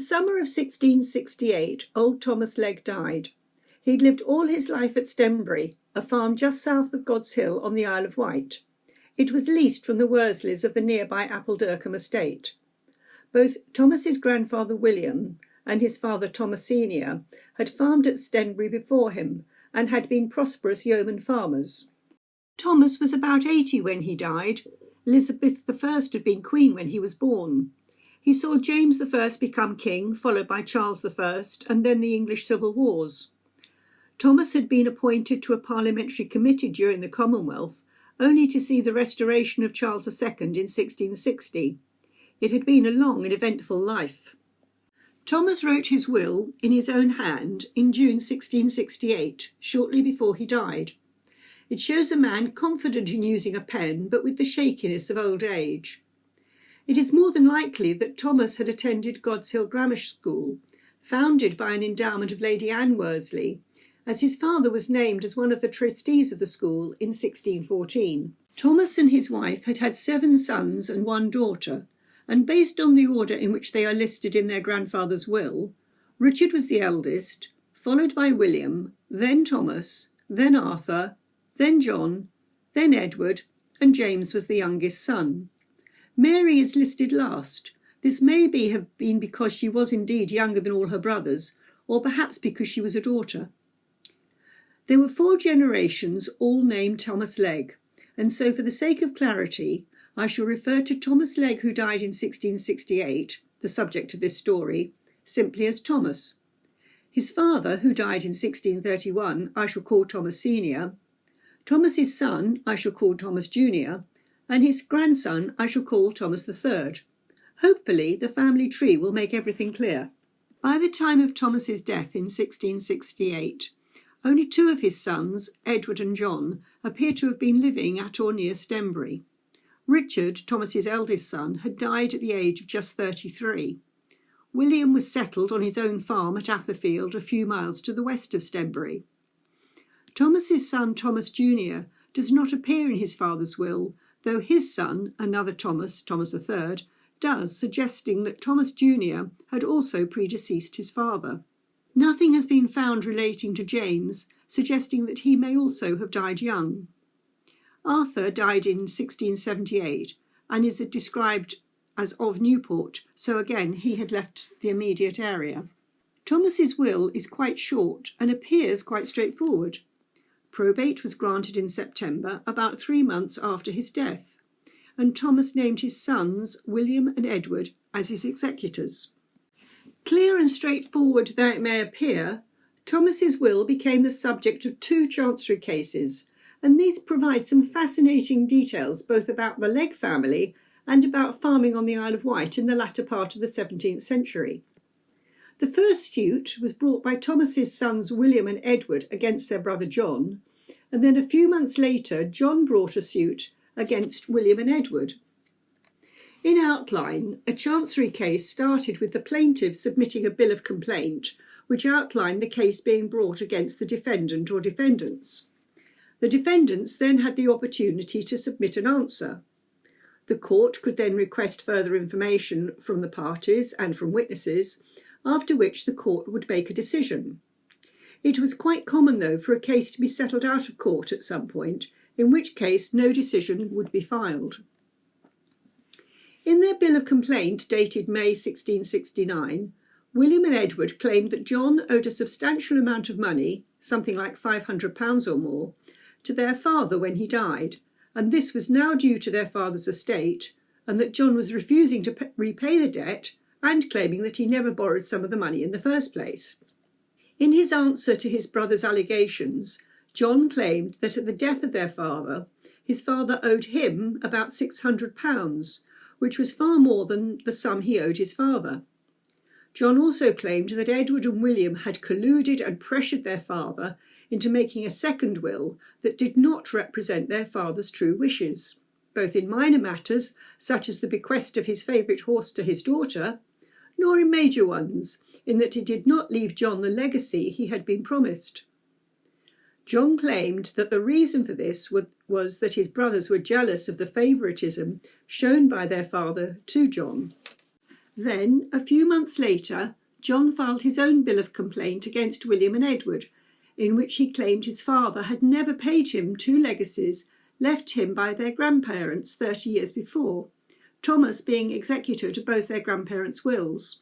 summer of 1668, old Thomas Legg died. He'd lived all his life at Stenbury, a farm just south of God's Hill on the Isle of Wight. It was leased from the Worsleys of the nearby Appledurcombe estate. Both Thomas's grandfather William and his father Thomas Senior had farmed at Stenbury before him and had been prosperous yeoman farmers. Thomas was about 80 when he died. Elizabeth I had been queen when he was born. He saw James I become king, followed by Charles I, and then the English Civil Wars. Thomas had been appointed to a parliamentary committee during the Commonwealth, only to see the restoration of Charles II in 1660. It had been a long and eventful life. Thomas wrote his will in his own hand in June 1668, shortly before he died. It shows a man confident in using a pen, but with the shakiness of old age. It is more than likely that Thomas had attended God's Hill Grammar School, founded by an endowment of Lady Anne Worsley, as his father was named as one of the trustees of the school in 1614. Thomas and his wife had had 7 sons and 1 daughter, and based on the order in which they are listed in their grandfather's will, Richard was the eldest, followed by William, then Thomas, then Arthur, then John, then Edward, and James was the youngest son. Mary is listed last. This may have been because she was indeed younger than all her brothers, or perhaps because she was a daughter. There were 4 generations, all named Thomas Legg, and so for the sake of clarity, I shall refer to Thomas Legg, who died in 1668, the subject of this story, simply as Thomas. His father, who died in 1631, I shall call Thomas Senior. Thomas's son I shall call Thomas Junior, and his grandson I shall call Thomas III. Hopefully the family tree will make everything clear. By the time of Thomas's death in 1668, only 2 of his sons, Edward and John, appear to have been living at or near Stenbury. Richard, Thomas's eldest son, had died at the age of just 33. William was settled on his own farm at Atherfield, a few miles to the west of Stenbury. Thomas's son, Thomas Junior, does not appear in his father's will, though his son, another Thomas, Thomas III, does, suggesting that Thomas Junior had also predeceased his father. Nothing has been found relating to James, suggesting that he may also have died young. Arthur died in 1678 and is described as of Newport, so again he had left the immediate area. Thomas's will is quite short and appears quite straightforward. Probate was granted in September, about 3 months after his death, and Thomas named his sons, William and Edward, as his executors. Clear and straightforward though it may appear, Thomas's will became the subject of 2 Chancery cases, and these provide some fascinating details both about the Legg family and about farming on the Isle of Wight in the latter part of the 17th century. The first suit was brought by Thomas's sons William and Edward against their brother John, and then a few months later John brought a suit against William and Edward. In outline, a Chancery case started with the plaintiff submitting a bill of complaint, which outlined the case being brought against the defendant or defendants. The defendants then had the opportunity to submit an answer. The court could then request further information from the parties and from witnesses, after which the court would make a decision. It was quite common, though, for a case to be settled out of court at some point, in which case no decision would be filed. In their bill of complaint, dated May 1669, William and Edward claimed that John owed a substantial amount of money, something like £500 or more, to their father when he died, and this was now due to their father's estate, and that John was refusing to repay the debt and claiming that he never borrowed some of the money in the first place. In his answer to his brother's allegations, John claimed that at the death of their father, his father owed him about £600, which was far more than the sum he owed his father. John also claimed that Edward and William had colluded and pressured their father into making a second will that did not represent their father's true wishes, both in minor matters, such as the bequest of his favourite horse to his daughter, nor in major ones, in that he did not leave John the legacy he had been promised. John claimed that the reason for this was that his brothers were jealous of the favouritism shown by their father to John. Then, a few months later, John filed his own bill of complaint against William and Edward, in which he claimed his father had never paid him two legacies left him by their grandparents 30 years before, Thomas being executor to both their grandparents' wills.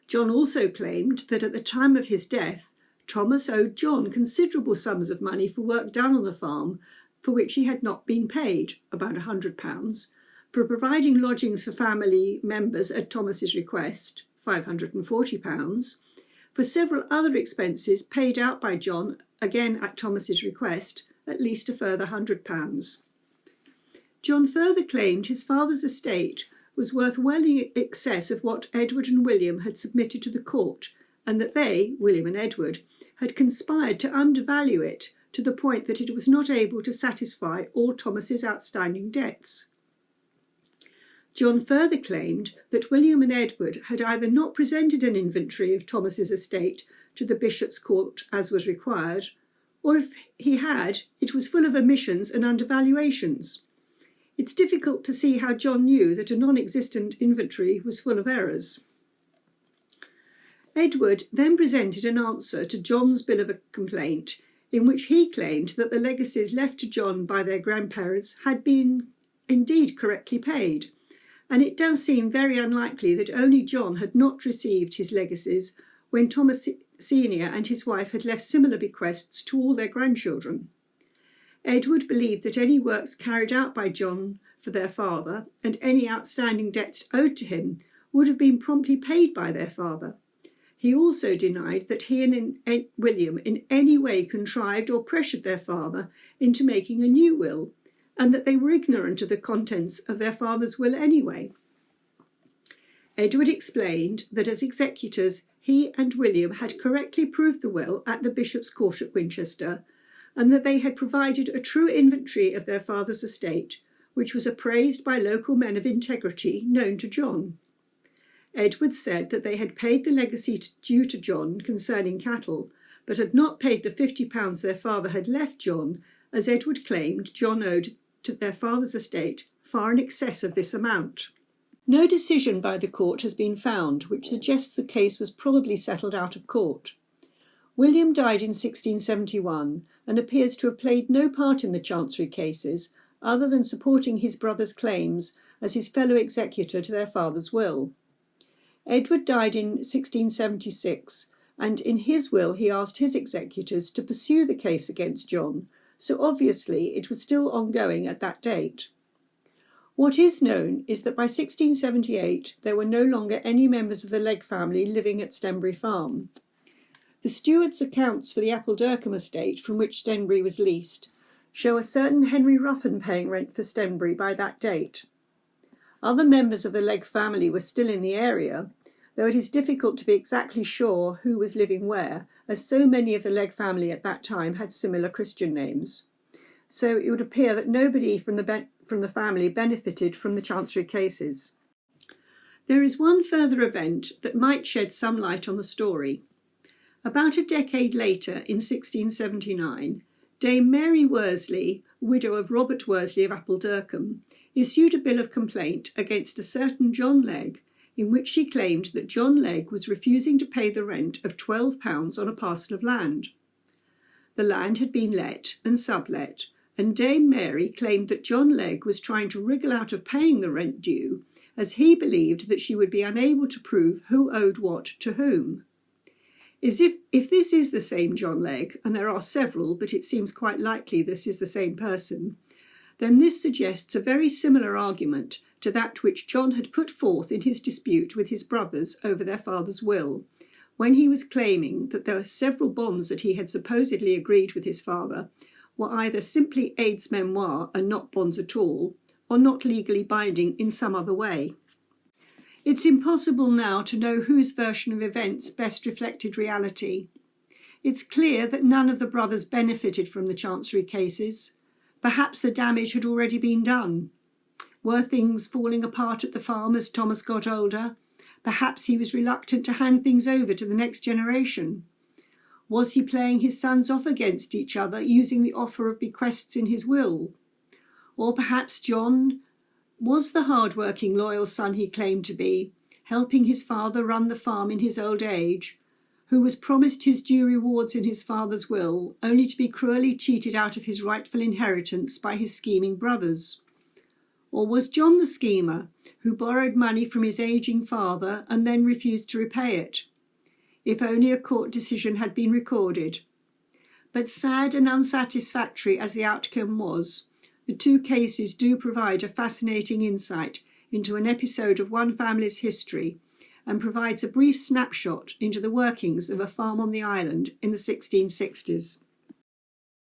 John also claimed that at the time of his death, Thomas owed John considerable sums of money for work done on the farm, for which he had not been paid, about £100, for providing lodgings for family members at Thomas's request, £540, for several other expenses paid out by John, again at Thomas's request, at least a further £100. John further claimed his father's estate was worth well in excess of what Edward and William had submitted to the court, and that they, William and Edward, had conspired to undervalue it to the point that it was not able to satisfy all Thomas's outstanding debts. John further claimed that William and Edward had either not presented an inventory of Thomas's estate to the bishop's court as was required, or if he had, it was full of omissions and undervaluations. It's difficult to see how John knew that a non-existent inventory was full of errors. Edward then presented an answer to John's bill of complaint, in which he claimed that the legacies left to John by their grandparents had been indeed correctly paid, and it does seem very unlikely that only John had not received his legacies when Thomas Senior and his wife had left similar bequests to all their grandchildren. Edward believed that any works carried out by John for their father and any outstanding debts owed to him would have been promptly paid by their father. He also denied that he and William in any way contrived or pressured their father into making a new will, and that they were ignorant of the contents of their father's will anyway. Edward explained that as executors he and William had correctly proved the will at the bishop's court at Winchester, and that they had provided a true inventory of their father's estate, which was appraised by local men of integrity known to John. Edward said that they had paid the legacy due to John concerning cattle, but had not paid the £50 their father had left John, as Edward claimed John owed to their father's estate far in excess of this amount. No decision by the court has been found which suggests the case was probably settled out of court. William died in 1671 and appears to have played no part in the Chancery cases other than supporting his brother's claims as his fellow executor to their father's will. Edward died in 1676, and in his will he asked his executors to pursue the case against John, so obviously it was still ongoing at that date. What is known is that by 1678 there were no longer any members of the Legg family living at Stenbury Farm. The steward's accounts for the Appledurcombe estate from which Stenbury was leased show a certain Henry Ruffin paying rent for Stenbury by that date. Other members of the Legg family were still in the area, though it is difficult to be exactly sure who was living where, as so many of the Legg family at that time had similar Christian names. So it would appear that nobody from the family benefited from the Chancery cases. There is one further event that might shed some light on the story. About a decade later, in 1679, Dame Mary Worsley, widow of Robert Worsley of Appledurcombe, issued a bill of complaint against a certain John Legg, in which she claimed that John Legg was refusing to pay the rent of £12 on a parcel of land. The land had been let and sublet, and Dame Mary claimed that John Legg was trying to wriggle out of paying the rent due, as he believed that she would be unable to prove who owed what to whom. As if this is the same John Legg, and there are several, but it seems quite likely this is the same person, then this suggests a very similar argument to that which John had put forth in his dispute with his brothers over their father's will, when he was claiming that there were several bonds that he had supposedly agreed with his father were either simply aides-memoires and not bonds at all, or not legally binding in some other way. It's impossible now to know whose version of events best reflected reality. It's clear that none of the brothers benefited from the Chancery cases. Perhaps the damage had already been done. Were things falling apart at the farm as Thomas got older? Perhaps he was reluctant to hand things over to the next generation. Was he playing his sons off against each other, using the offer of bequests in his will? Or perhaps John was the hard-working, loyal son he claimed to be, helping his father run the farm in his old age, who was promised his due rewards in his father's will, only to be cruelly cheated out of his rightful inheritance by his scheming brothers? Or was John the schemer, who borrowed money from his ageing father and then refused to repay it? If only a court decision had been recorded. But sad and unsatisfactory as the outcome was, the two cases do provide a fascinating insight into an episode of one family's history and provides a brief snapshot into the workings of a farm on the island in the 1660s.